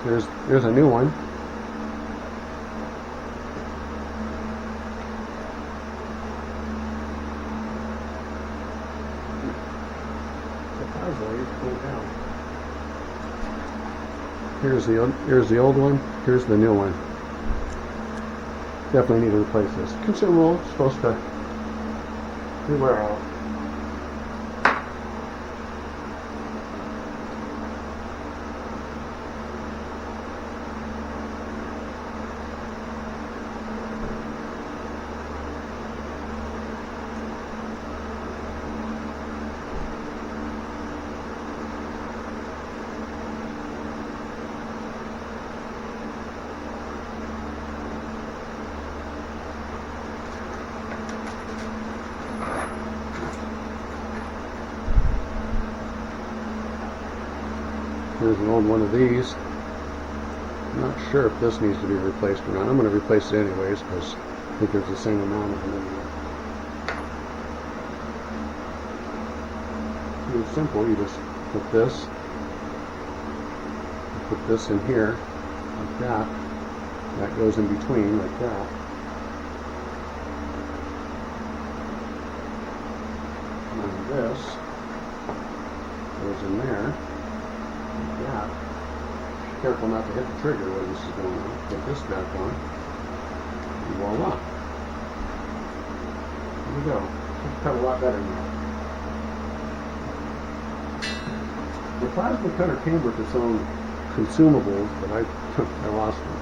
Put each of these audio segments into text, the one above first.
There's a new one. Surprisingly, it's pulled down. Here's the old one. Here's the new one. Definitely need to replace this. Consumable. It's supposed to wear out. Here's an old one of these. I'm not sure if this needs to be replaced or not. I'm going to replace it anyways because I think there's the same amount of them in here. It's simple. You just put this in here like that. That goes in between like that. And this goes in there. Like that. Careful not to hit the trigger when this is going on. Put this back on. And voila. There we go. It's cut a lot better now. The plasma cutter came with its own consumables, but I lost them.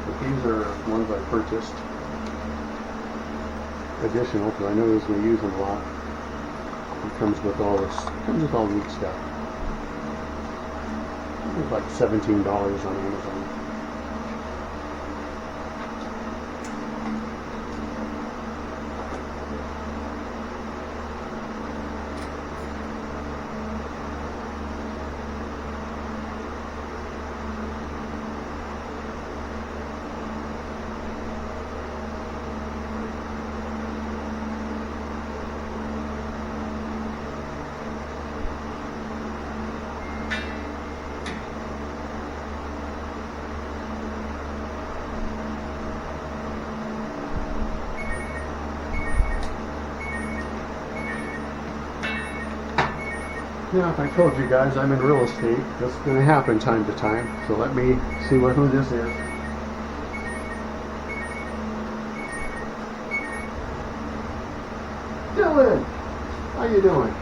But these are ones I purchased additional because I knew I was going to use them a lot. It comes with all this. It comes with all neat stuff. It was like $17 on Amazon. Yeah, if I told you guys I'm in real estate, that's going to happen time to time. So let me see who this is. Dylan, how you doing?